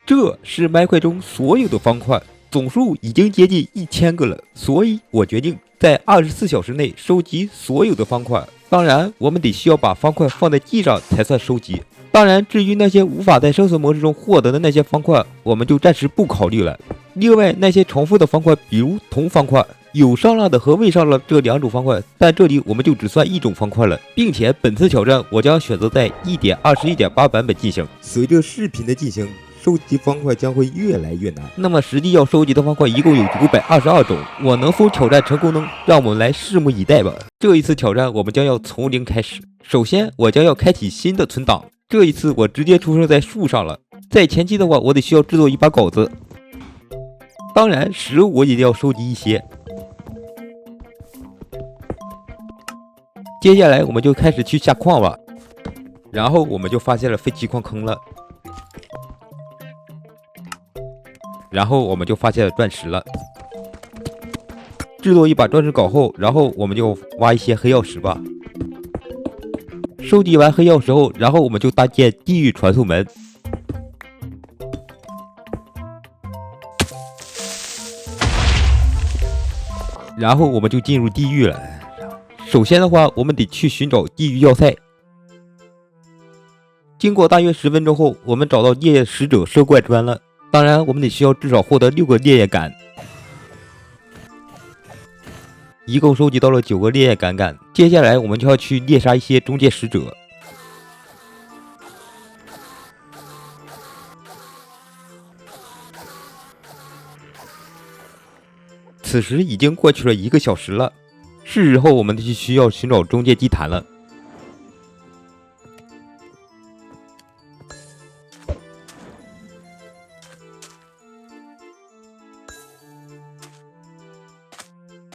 这是麦块中所有的方块，总数已经接近1000个了，所以我决定在24小时内收集所有的方块。当然，我们得需要把方块放在地上才算收集。当然，至于那些无法在生存模式中获得的那些方块，我们就暂时不考虑了。另外，那些重复的方块，比如铜方块，有上蜡的和未上蜡这2种方块，但这里我们就只算1种方块了，并且本次挑战我将选择在 1.21.8 版本进行。随着视频的进行，收集方块将会越来越难。那么实际要收集的方块一共有922种，我能否挑战成功呢？让我们来拭目以待吧。这一次挑战我们将要从零开始。首先，我将要开启新的存档。这一次我直接出生在树上了。在前期的话，我得需要制作一把镐子。当然，食物我也要收集一些。接下来我们就开始去下矿吧。然后我们就发现了废弃矿坑了。然后我们就发现了钻石了。制作一把钻石镐后，然后我们就挖一些黑曜石吧。收集完黑曜石后，然后我们就搭建地狱传送门。然后我们就进入地狱了。首先的话，我们得去寻找地狱要塞。经过大约10分钟后，我们找到烈焰使者摄怪砖了。当然，我们得需要至少获得6个烈焰杆。一共收集到了9个烈焰杆。接下来我们就要去猎杀一些中介使者。此时已经过去了1个小时了，是时候我们就需要寻找中介祭坛了。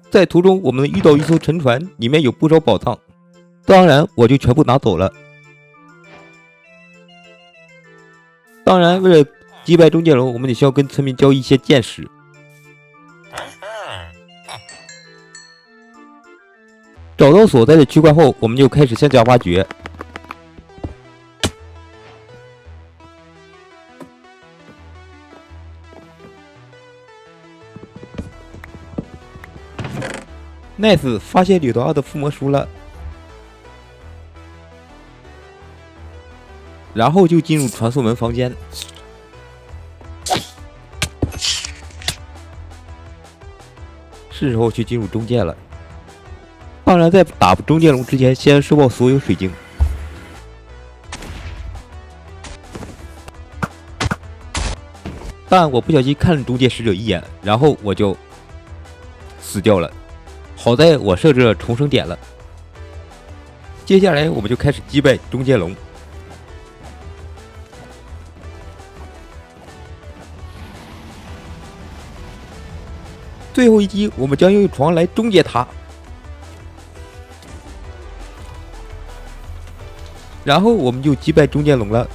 在途中，我们遇到一艘沉船，里面有不少宝藏，当然我就全部拿走了。当然，为了击败中介龙，我们得需要跟村民交易一些剑石。找到所在的区块后，我们就开始向下挖掘。Nice， 发现吕多奥的附魔书了，然后就进入传送门房间。是时候去进入中介了。当然，在打中介龙之前，先收报所有水晶。但我不小心看了中介使者一眼，然后我就死掉了。好在我设置了重生点了。接下来我们就开始击败中介龙。最后一击，我们将用床来终结它。然后我们就击败中介龙了。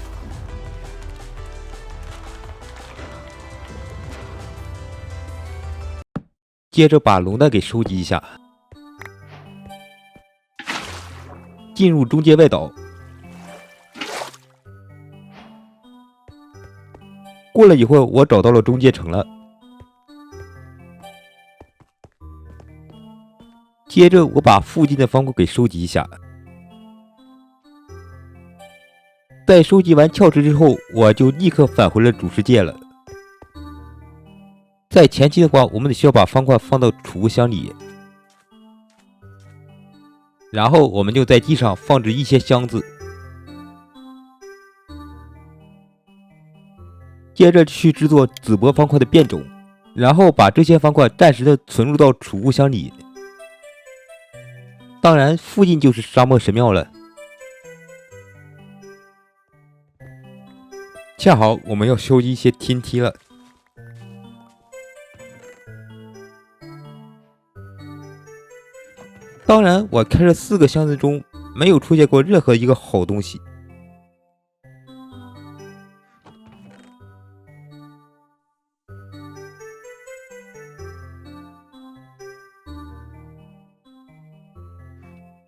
接着把龙蛋给收集一下，进入中介外岛。过了一会儿，我找到了中介城了。接着我把附近的方块给收集一下。在收集完壳石之后，我就立刻返回了主世界了。在前期的话，我们得需要把方块放到储物箱里，然后我们就在地上放置一些箱子，接着去制作紫波方块的变种，然后把这些方块暂时的存入到储物箱里。当然，附近就是沙漠神庙了。恰好我们要收集一些天梯了。当然，我开了4个箱子中没有出现过任何一个好东西。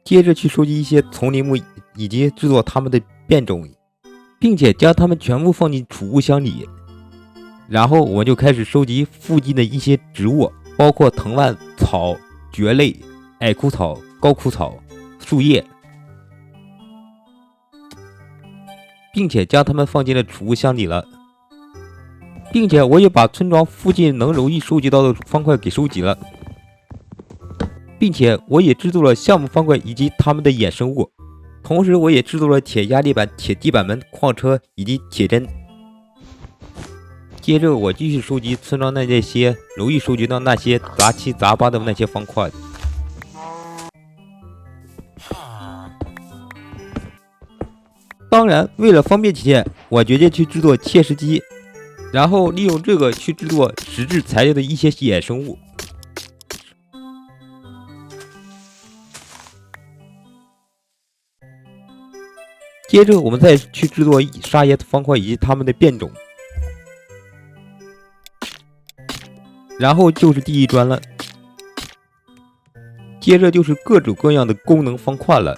接着去收集一些丛林木，以及制作它们的变种，并且将它们全部放进储物箱里。然后我们就开始收集附近的一些植物，包括藤蔓、草、蕨类、矮枯草、高枯草、树叶，并且将它们放进了储物箱里了。并且我也把村庄附近能容易收集到的方块给收集了，并且我也制作了橡木方块以及它们的衍生物，同时我也制作了铁压力板、铁地板门、矿车以及铁针。接着我继续收集村庄的那些容易收集到那些杂七杂八的那些方块。当然，为了方便起见，我决定去制作切石机，然后利用这个去制作石质材料的一些衍生物。接着我们再去制作砂岩方块以及它们的变种。然后就是第一砖了，接着就是各种各样的功能方块了，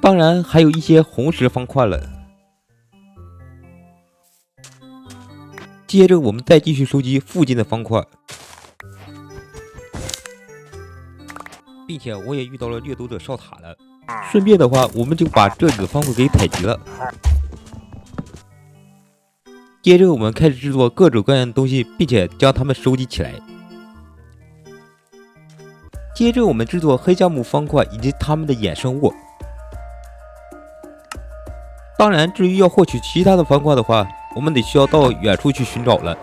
当然还有一些红石方块了。接着我们再继续收集附近的方块，并且我也遇到了掠夺者哨塔了，顺便的话我们就把这里的方块给采集了。接着我们开始制作各种各样的东西，并且将它们收集起来。接着我们制作黑橡木方块以及它们的衍生物。当然，至于要获取其他的方块的话，我们得需要到远处去寻找了。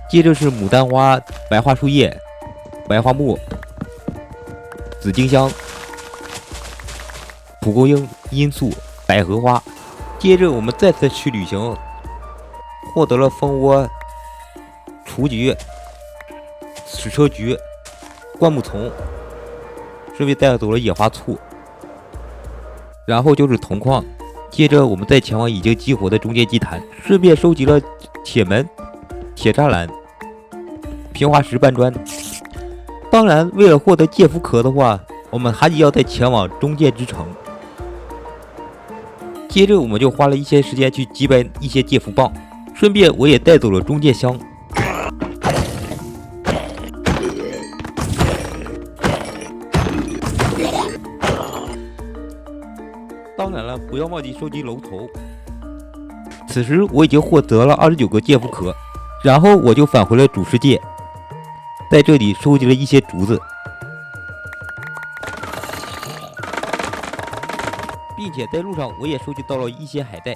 接着是牡丹花、白桦树叶、白桦木、紫丁香、蒲公英、罂粟、百合花。接着我们再次去旅行，获得了蜂窝、雏菊、矢车菊、灌木丛，顺便带走了野花醋，然后就是铜矿。接着我们再前往已经激活的中间祭坛，顺便收集了铁门、铁栅栏、平滑石搬砖。当然，为了获得介夫壳的话，我们还要再前往中间之城。接着我们就花了一些时间去击败一些介夫棒，顺便我也带走了中间香。当然了，不要忘记收集楼头。此时我已经获得了29个介夫壳，然后我就返回了主世界，在这里收集了一些竹子，并且在路上我也收集到了一些海带，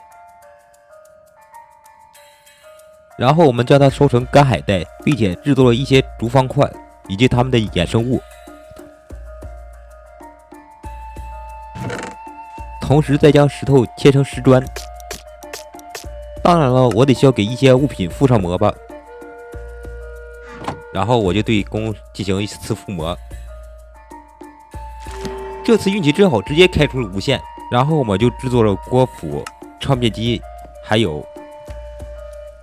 然后我们将它烧成干海带，并且制作了一些竹方块以及它们的衍生物，同时再将石头切成石砖。当然了，我得需要给一些物品附上膜吧，然后我就对弓进行一次附魔。这次运气真好，直接开出了无限。然后我们就制作了锅釜、唱片机，还有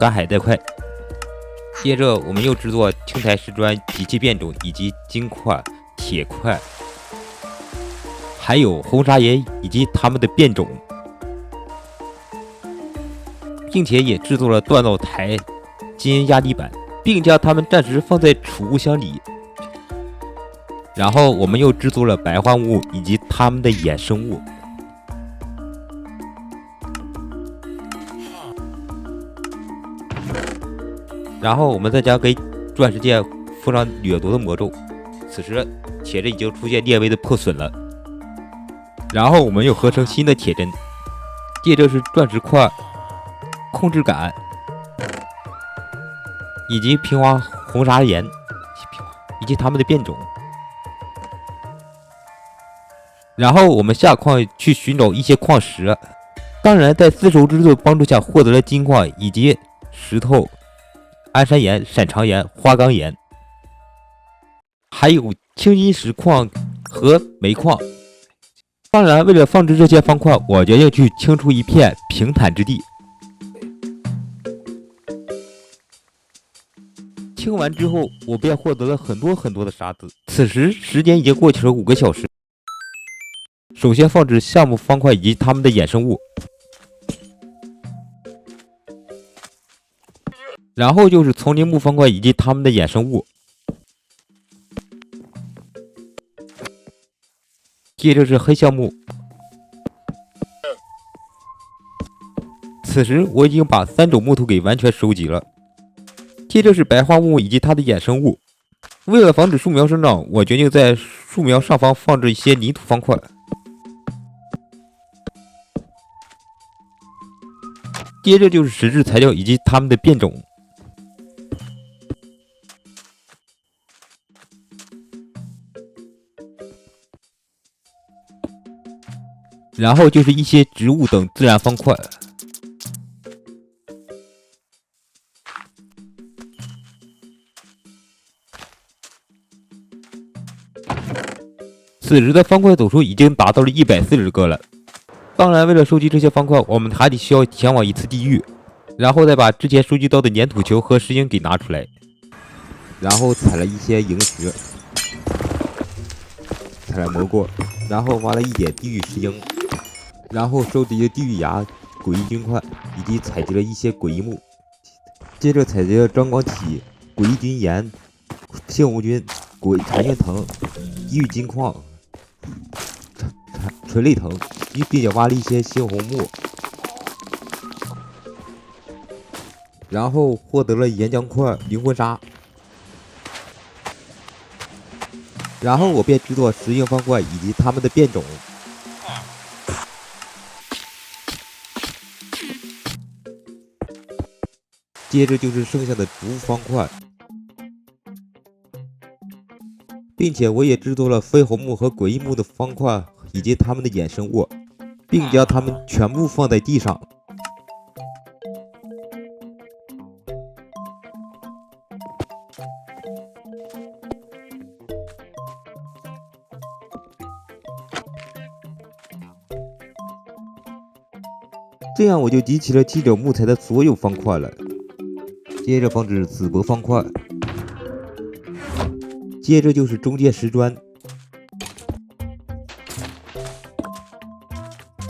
干海带块。接着我们又制作青苔石砖、机器变种以及金块、铁块，还有红砂岩以及它们的变种，并且也制作了锻造台、金压力板，并将它们暂时放在储物箱里。然后我们又制作了白桦木以及它们的衍生物。然后我们再将给钻石剑附上掠夺的魔咒。此时铁针已经出现略微的破损了。然后我们又合成新的铁针，接着是钻石块、控制杆以及平滑红砂岩以及它们的变种。然后我们下矿去寻找一些矿石，当然在丝绸之路的帮助下获得了金矿以及石头、安山岩、闪长岩、花岗岩，还有青金石矿和煤矿。当然，为了放置这些方块，我决定去清出一片平坦之地。清完之后，我便获得了很多的沙子。此时时间已经过去了5个小时。首先放置橡木方块以及它们的衍生物。然后就是丛林木方块以及它们的衍生物。接着是黑橡木。此时我已经把3种木头给完全收集了。接着是白桦木以及它的衍生物。为了防止树苗生长，我决定在树苗上方放置一些泥土方块。接着就是石质材料以及它们的变种。然后就是一些植物等自然方块。此时的方块总数已经达到了140个了。当然，为了收集这些方块，我们还得需要前往一次地狱，然后再把之前收集到的粘土球和石英给拿出来，然后采了一些萤石，采了蘑菇，然后挖了一点地狱石英，然后收集了地狱牙、诡异金块，以及采集了一些诡异木，接着采集了张光体、诡异菌岩、性红菌、残云藤、地狱金矿、垂泪藤，并且挖了一些猩红木，然后获得了岩浆块、灵魂沙，然后我便制作石英方块以及它们的变种。接着就是剩下的植物方块，并且我也制作了绯红木和诡异木的方块以及它们的衍生物，并将它们全部放在地上。这样我就集齐了7种木材的所有方块了。接着放置紫柏方块，接着就是中介石砖，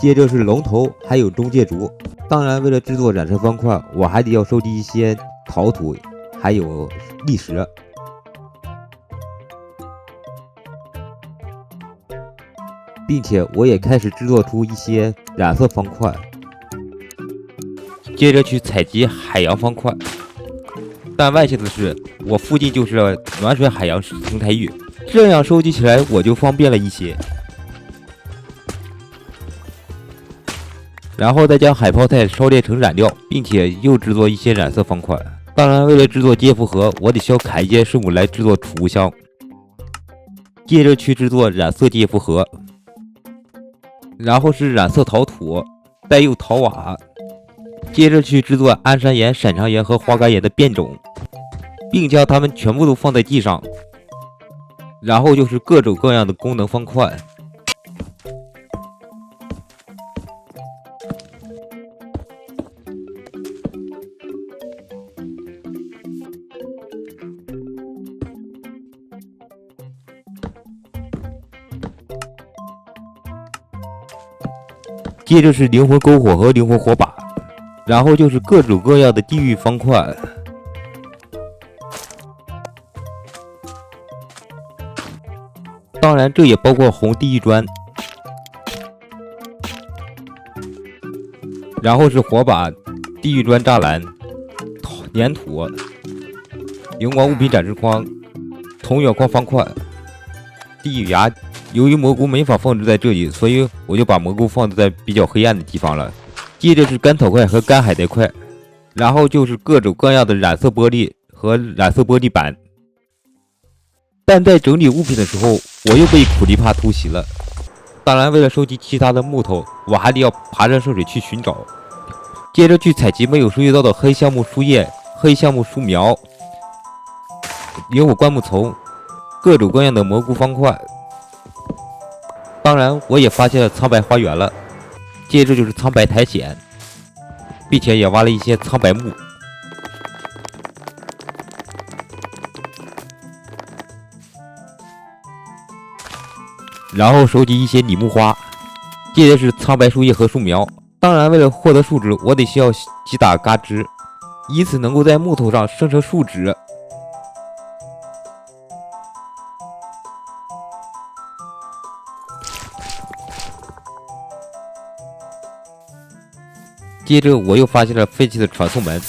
接着是龙头，还有中介竹。当然，为了制作染色方块，我还得要收集一些陶土，还有砾石，并且我也开始制作出一些染色方块。接着去采集海洋方块，但万幸的是，我附近就是暖水海洋生态域，这样收集起来我就方便了一些。然后再将海泡菜烧炼成染料，并且又制作一些染色方块。当然，为了制作接符盒，我得需要砍一些树木来制作储物箱。接着去制作染色接符盒，然后是染色陶土，再用陶瓦。接着去制作安山岩、闪长岩和花岗岩的变种，并将它们全部都放在地上。然后就是各种各样的功能方块。接着是灵魂篝火和灵魂火把。然后就是各种各样的地狱方块，当然这也包括红地狱砖。然后是火把、地狱砖栅栏、粘土、荧光物品展示框、铜远框方块、地狱牙。由于蘑菇没法放置在这里，所以我就把蘑菇放置在比较黑暗的地方了。接着是干草块和干海带块，然后就是各种各样的染色玻璃和染色玻璃板。但在整理物品的时候，我又被苦力怕突袭了。当然，为了收集其他的木头，我还得要爬山涉水去寻找。接着去采集没有收集到的黑橡木树叶、黑橡木树苗、萤火灌木丛、各种各样的蘑菇方块。当然，我也发现了苍白花园了。接着就是苍白苔藓，并且也挖了一些苍白木。然后收集一些拟木花，接着是苍白树叶和树苗。当然，为了获得树脂，我得需要击打嘎吱。以此能够在木头上生成树脂。接着我又发现了废弃的传送门，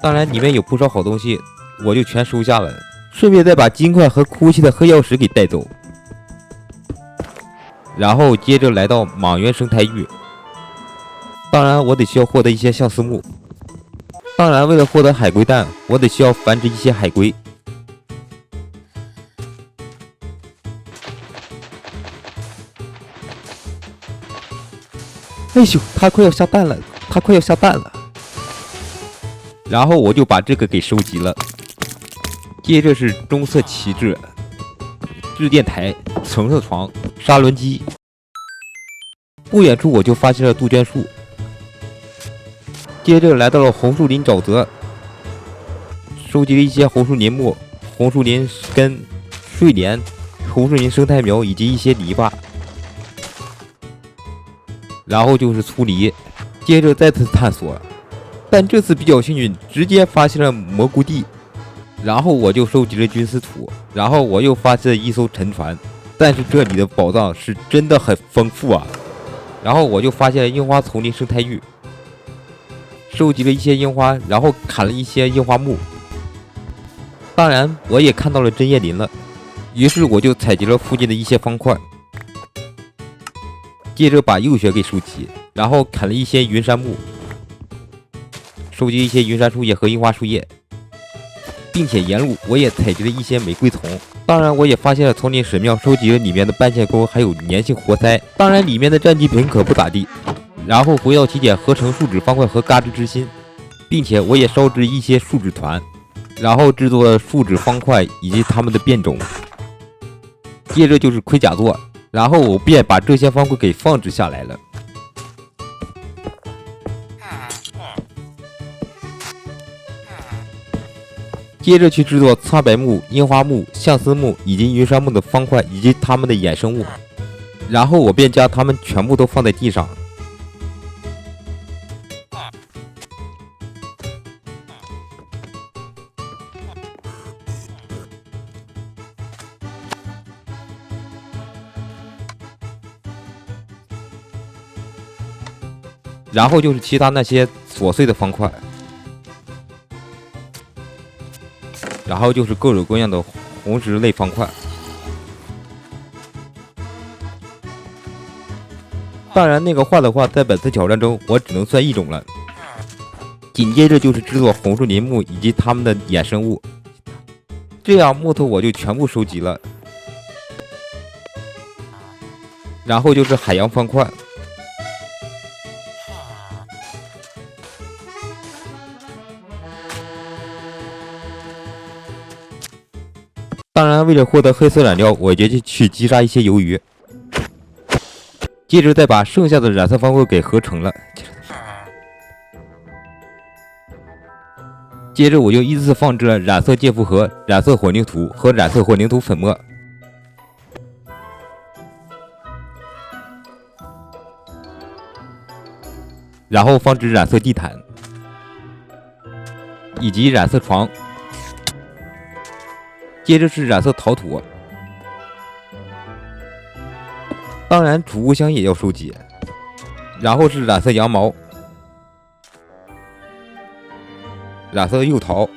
当然里面有不少好东西，我就全收下了，顺便再把金块和哭泣的黑曜石给带走。然后接着来到莽原生态域，当然我得需要获得一些相思木，当然为了获得海龟蛋，我得需要繁殖一些海龟。哎呦，它快要下蛋了！它快要下蛋了，然后我就把这个给收集了。接着是棕色旗帜、日电台、橙色床、砂轮机。不远处我就发现了杜鹃树。接着来到了红树林沼泽，收集了一些红树林木、红树林根、睡莲、红树林生态苗以及一些篱笆。然后就是粗犁。接着再次探索，但这次比较幸运，直接发现了蘑菇地。然后我就收集了菌丝土，然后我又发现了一艘沉船，但是这里的宝藏是真的很丰富啊。然后我就发现了樱花丛林生态域，收集了一些樱花，然后砍了一些樱花木。当然我也看到了针叶林了，于是我就采集了附近的一些方块，接着把釉血给收集，然后砍了一些云杉木，收集一些云杉树叶和樱花树叶，并且沿路我也采集了一些玫瑰丛。当然我也发现了丛林神庙，收集了里面的半线钩还有粘性活塞，当然里面的战利品可不咋地。然后回到起点合成树脂方块和嘎吱之心，并且我也烧制一些树脂团，然后制作了树脂方块以及它们的变种。接着就是盔甲座，然后我便把这些方块给放置下来了。接着去制作苍白木、樱花木、相思木以及云杉木的方块以及它们的衍生物，然后我便将它们全部都放在地上。然后就是其他那些琐碎的方块，然后就是各种各样的红石类方块。当然那个画的话在本次挑战中我只能算一种了。紧接着就是制作红树林木以及它们的衍生物，这样木头我就全部收集了。然后就是海洋方块，当然为了获得黑色染料，我决定去击杀一些鱿鱼，接着再把剩下的染色方块给合成了。接着我就依次放置了染色介复合、染色混凝土和染色混凝土粉末。然后放置染色地毯以及染色床，接着是染色陶土，当然储物箱也要收集，然后是染色羊毛、染色釉陶、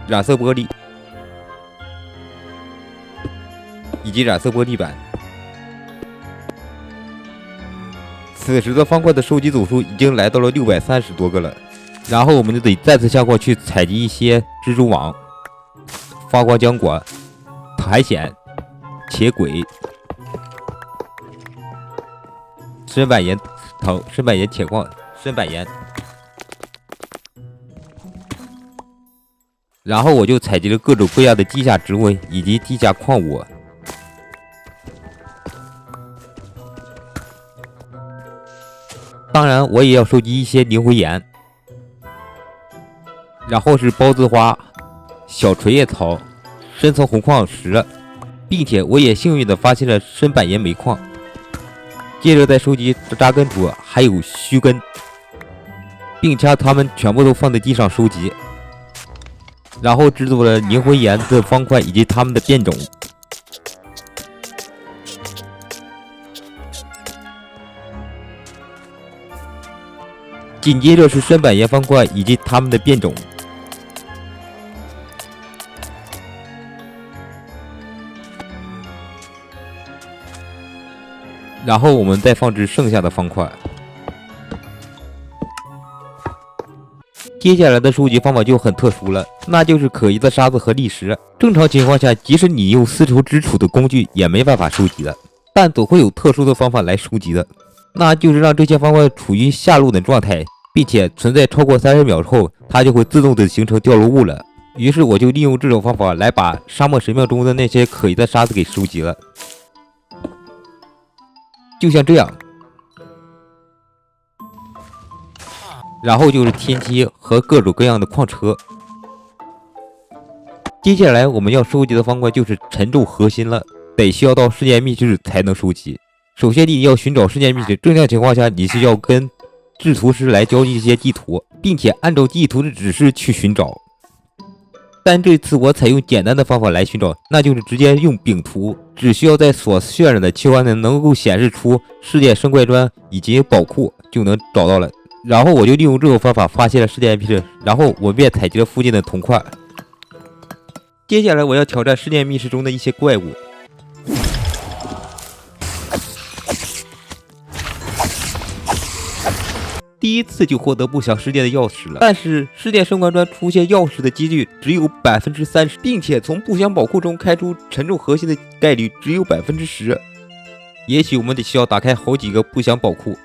染色玻璃以及染色玻璃板。此时的方块的收集总数已经来到了630多个了，然后我们就得再次下矿去采集一些蜘蛛网、发光浆果、苔藓、铁轨、深板岩藤、深板岩铁矿、深板岩，然后我就采集了各种各样的地下植物以及地下矿物。当然我也要收集一些灵灰岩，然后是孢子花、小垂叶草、深层红矿石，并且我也幸运的发现了深板岩煤矿。接着再收集扎根土还有须根，并将它们全部都放在地上收集，然后制作了灵魂岩的方块以及它们的变种。紧接着是深板岩方块以及它们的变种。然后我们再放置剩下的方块。接下来的收集方法就很特殊了，那就是可疑的沙子和砾石。正常情况下，即使你用丝绸之处的工具也没办法收集的，但总会有特殊的方法来收集的，那就是让这些方块处于下落的状态，并且存在超过30秒后，它就会自动的形成掉落物了。于是我就利用这种方法来把沙漠神庙中的那些可疑的沙子给收集了。就像这样，然后就是天梯和各种各样的矿车。接下来我们要收集的方块就是沉重核心了，得需要到世界密室才能收集。首先你要寻找世界密室，正常情况下你是要跟制图师来交易一些地图，并且按照地图的指示去寻找。但这次我采用简单的方法来寻找，那就是直接用饼图，只需要在所渲染的器官内能够显示出世界生怪砖以及宝库就能找到了。然后我就利用这种方法发现了世界密室，然后我便采集了附近的铜块。接下来我要挑战世界密室中的一些怪物。第一次就获得不祥世界的钥匙了，但是世界圣冠砖出现钥匙的几率只有30%，并且从不祥宝库中开出沉重核心的概率只有10%。也许我们得需要打开好几个不祥宝库，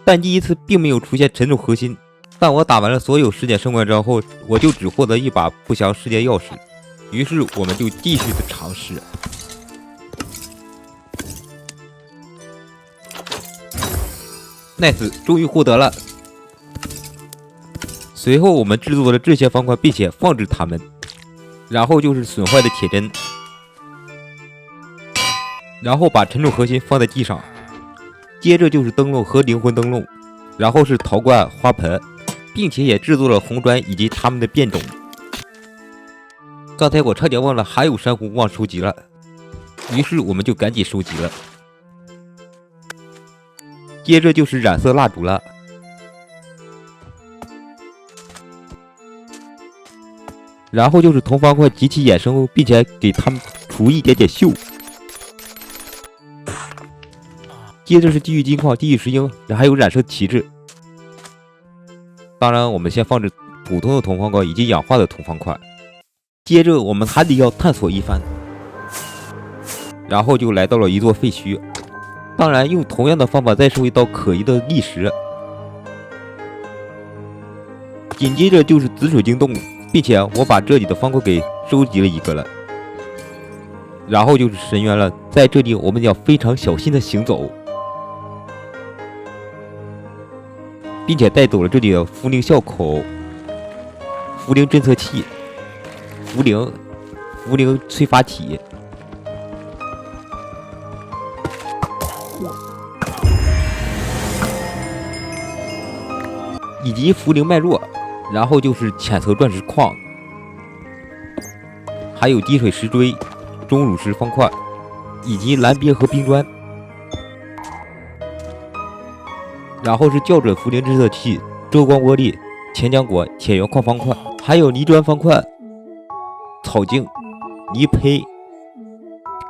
但第一次并没有出现沉重核心。但我打完了所有世界圣冠砖后，我就只获得一把不祥世界钥匙，于是我们就继续的尝试。nice， 终于获得了。随后我们制作了这些方块，并且放置它们，然后就是损坏的铁针，然后把沉重核心放在地上，接着就是灯笼和灵魂灯笼，然后是陶罐花盆，并且也制作了红砖以及它们的变种。刚才我差点忘了还有珊瑚忘收集了，于是我们就赶紧收集了。接着就是染色蜡烛了，然后就是铜方块及其衍生物，并且给它们涂一点点锈。接着是地狱金矿、地狱石英，还有染色旗帜。当然，我们先放置普通的铜方块以及氧化的铜方块。接着我们还得要探索一番，然后就来到了一座废墟。当然，用同样的方法再收一道可疑的砾石。紧接着就是紫水晶洞，并且我把这里的方块给收集了一个了。然后就是深渊了，在这里我们要非常小心的行走，并且带走了这里的茯苓笑口、茯苓侦测器、茯苓催发体。以及茯苓脉络，然后就是浅层钻石矿，还有滴水石锥、钟乳石方块，以及蓝冰和冰砖，然后是校准茯苓侦测器、周光玻璃、钱浆果、铁原矿方块，还有泥砖方块、草茎、泥胚、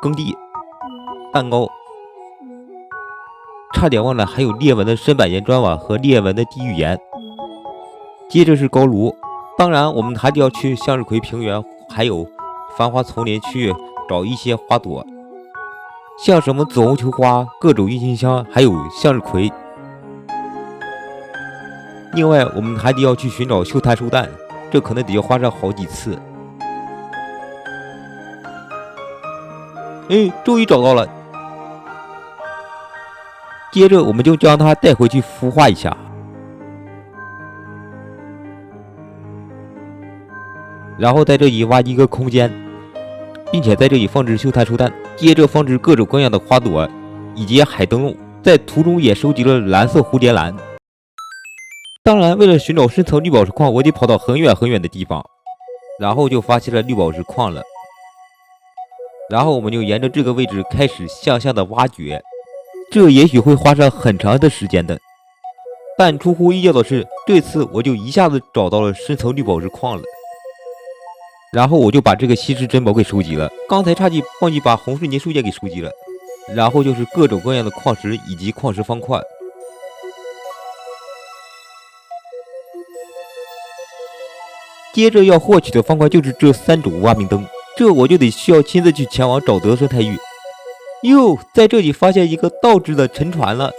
耕地、蛋糕。差点忘了还有裂纹的深板岩砖瓦和裂纹的地狱岩。接着是高炉，当然我们还得要去向日葵平原还有繁花丛林去找一些花朵，像什么紫红球花、各种郁金香还有向日葵。另外我们还得要去寻找锈炭兽蛋，这可能得要花上好几次。终于找到了。接着我们就将它带回去孵化一下，然后在这里挖一个空间，并且在这里放置秀才兽蛋，接着放置各种各样的花朵以及海灯笼，在途中也收集了蓝色蝴蝶兰。当然，为了寻找深层绿宝石矿，我得跑到很远很远的地方，然后就发现了绿宝石矿了。然后我们就沿着这个位置开始向下的挖掘，这也许会花上很长的时间的。但出乎意料的是，这次我就一下子找到了深层绿宝石矿了。然后我就把这个稀世珍宝给收集了。刚才差点忘记把红水泥树叶给收集了。然后就是各种各样的矿石以及矿石方块。接着要获取的方块就是这3种挖明灯，这我就得需要亲自去前往沼泽生态域。哟，在这里发现一个倒置的沉船了。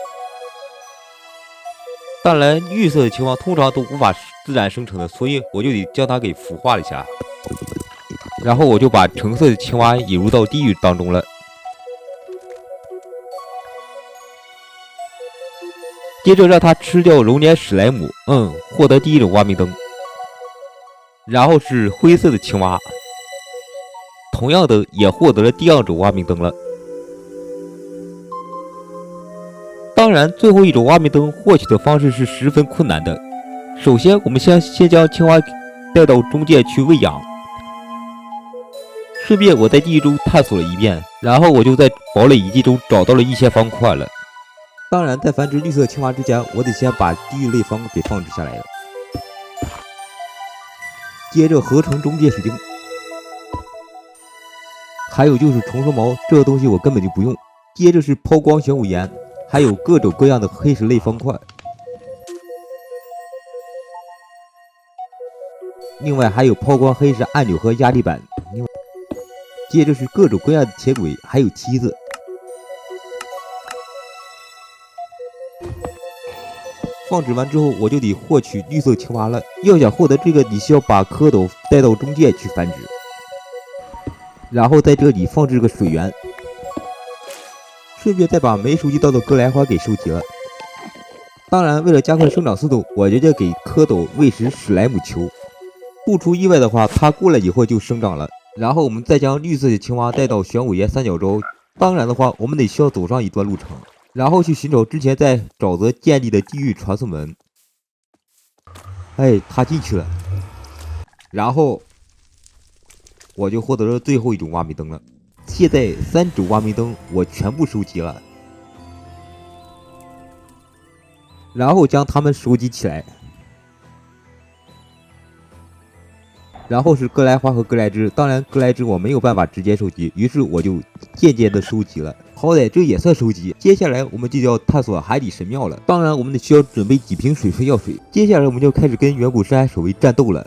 当然，绿色的青蛙通常都无法自然生成的，所以我就得将它给腐化了一下。然后我就把橙色的青蛙引入到地狱当中了。接着让它吃掉熔岩史莱姆，获得第1种挖明灯。然后是灰色的青蛙，同样的也获得了第2种挖明灯了。当然，最后1种挖明灯获取的方式是十分困难的。首先，我们先将青蛙带到中界去喂养，顺便我在地狱中探索了一遍，然后我就在堡垒遗迹中找到了一些方块了。当然，在繁殖绿色青蛙之前，我得先把地狱类方给放置下来了。接着合成中介水晶，还有就是重生毛，这个东西我根本就不用。接着是抛光玄武岩，还有各种各样的黑石类方块。另外还有抛光黑石按钮和压力板。接着是各种各样的铁轨，还有梯子。放置完之后，我就得获取绿色青蛙了。要想获得这个，你需要把蝌蚪带到中界去繁殖，然后在这里放置个水源，顺便再把没收集到的格莱花给收集了。当然，为了加快生长速度，我决定给蝌蚪喂食史莱姆球。不出意外的话，它过来以后就生长了。然后我们再将绿色的青蛙带到玄武岩三角洲。当然的话，我们得需要走上一段路程。然后去寻找之前在沼泽建立的地狱传送门。他进去了。然后我就获得了最后1种挖明灯了。现在3种挖明灯我全部收集了，然后将它们收集起来。然后是格莱花和格莱芝，当然格莱芝我没有办法直接收集，于是我就间接的收集了。好歹这也算收集。接下来我们就要探索海底神庙了，当然我们得需要准备几瓶水分药水。接下来我们就开始跟远古深海守卫战斗了。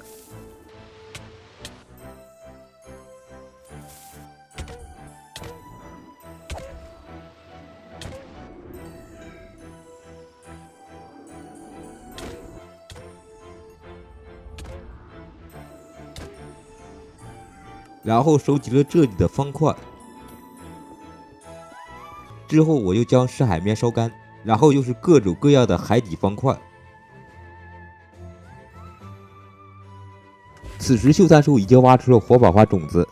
然后收集了这里的方块，之后我又将深海面烧干，然后又是各种各样的海底方块。此时秀才兽已经挖出了火把花种子，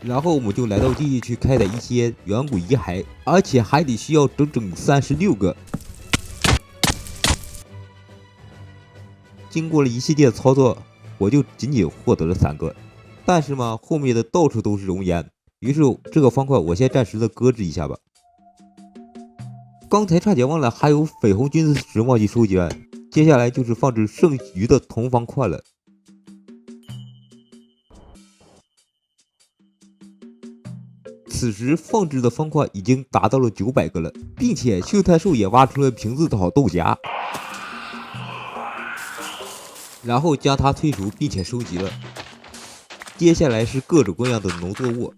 然后我们就来到地狱去开采一些远古遗骸，而且还得需要整整36个。经过了一系列的操作，我就仅仅获得了3个，但是嘛，后面的到处都是熔岩，于是这个方块我先暂时的搁置一下吧。刚才差点忘了还有绯红君子石忘记收集了，接下来就是放置剩余的铜方块了。此时放置的方块已经达到了900个了，并且秀才兽也挖出了瓶子岛豆荚。然后将它催熟并且收集了。接下来是各种各样的农作物，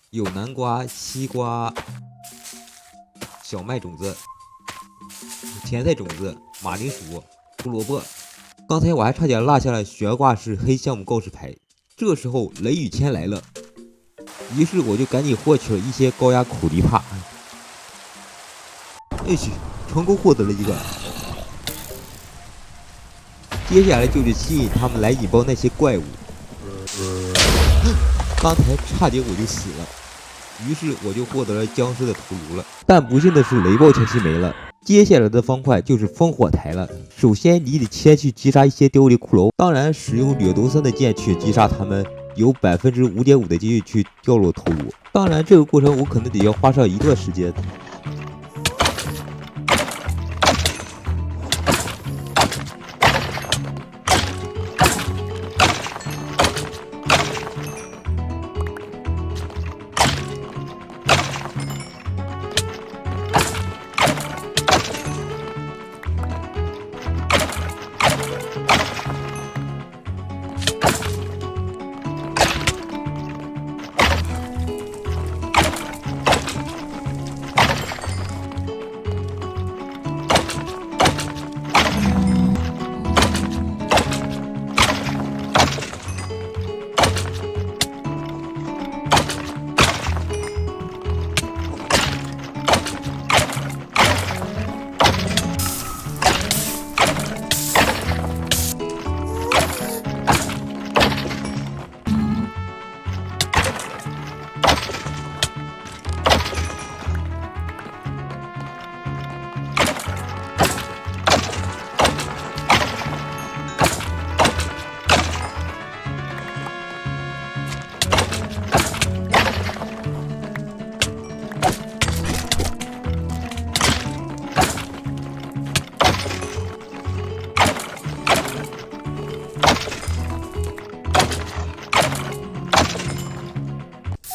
有南瓜、西瓜、小麦种子、甜菜种子、马铃薯、胡萝卜。刚才我还差点落下了悬挂式黑项目告示牌。这时候雷雨天来了，于是我就赶紧获取了一些高压苦力怕。成功获得了一个。接下来就是吸引他们来引爆那些怪物。刚才差点我就死了，于是我就获得了僵尸的头颅了。但不幸的是，雷暴前期没了。接下来的方块就是烽火台了。首先你得先去击杀一些凋零骷髅，当然使用掠夺3的剑去击杀他们，有5.5%的几率去掉落头颅。当然这个过程我可能得要花上一段时间。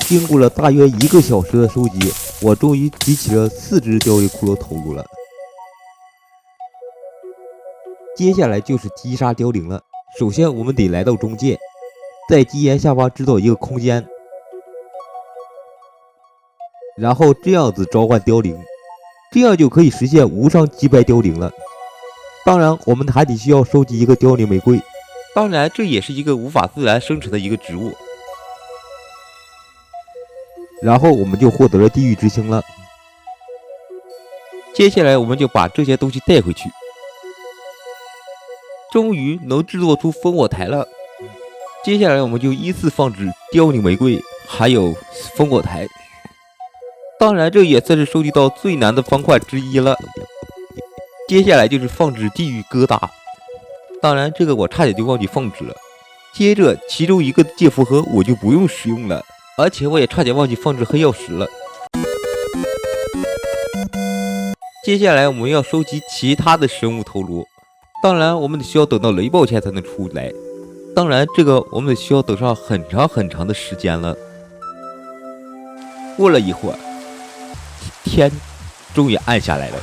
经过了大约1个小时的收集，我终于集齐了4只凋零骷髅头颅了。接下来就是击杀凋零了。首先我们得来到中界，在基岩下方制造一个空间，然后这样子召唤凋零，这样就可以实现无伤击败凋零了。当然我们还得需要收集一个凋零玫瑰，当然这也是一个无法自然生成的一个植物。然后我们就获得了地狱之星了。接下来我们就把这些东西带回去，终于能制作出烽火台了。接下来我们就依次放置凋零玫瑰还有烽火台，当然这也算是收集到最难的方块之一了。接下来就是放置地狱疙瘩，当然这个我差点就忘记放置了。接着其中一个借符盒我就不用使用了，而且我也差点忘记放置黑曜石了。接下来我们要收集其他的生物头颅，当然我们得需要等到雷暴前才能出来，当然这个我们得需要等上很长很长的时间了。过了一会儿，天终于暗下来了。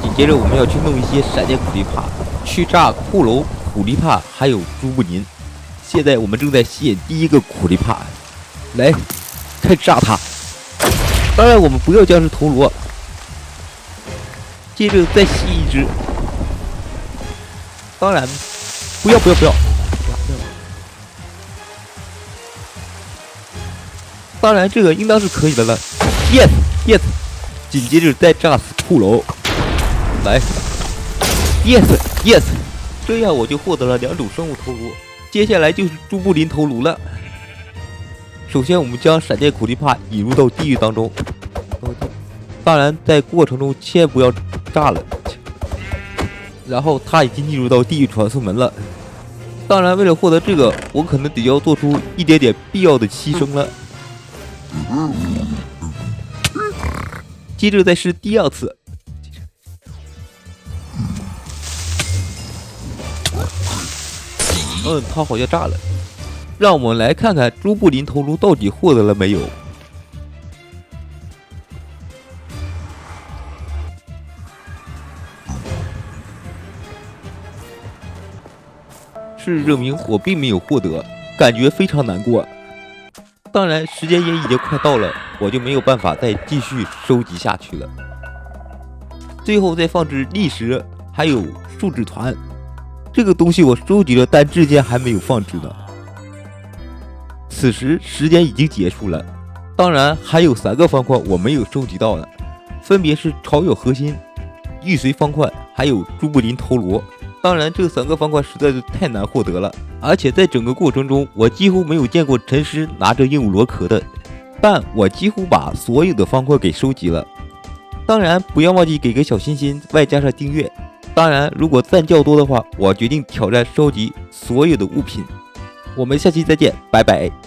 紧接着我们要去弄一些闪电苦力怕，去炸骷髅、苦力怕还有朱布林。现在我们正在吸引第一个苦力怕，来，开始炸它！当然我们不要僵尸头颅，接着再吸一只。当然，不要！当然这个应当是可以的了。Yes， 紧接着再炸死骷髅，来 ，Yes， 这样我就获得了2种生物头颅。接下来就是朱布林头颅了。首先我们将闪电苦力怕引入到地狱当中，当然在过程中千不要炸了。然后他已经进入到地狱传送门了，当然为了获得这个我可能得要做出一点点必要的牺牲了。接着再试第2次，他好像炸了。让我们来看看朱布林头颅到底获得了没有。事实证明我并没有获得，感觉非常难过。当然时间也已经快到了，我就没有办法再继续收集下去了。最后再放置砾石还有树脂团，这个东西我收集了，但至今还没有放置呢。此时时间已经结束了，当然还有3个方块我没有收集到呢，分别是潮友核心、玉髓方块还有朱布林头颅。当然，这3个方块实在是太难获得了，而且在整个过程中，我几乎没有见过陈师拿着鹦鹉螺壳的。但我几乎把所有的方块给收集了。当然，不要忘记给个小心心，外加上订阅。当然，如果赞较多的话，我决定挑战收集所有的物品。我们下期再见，拜拜。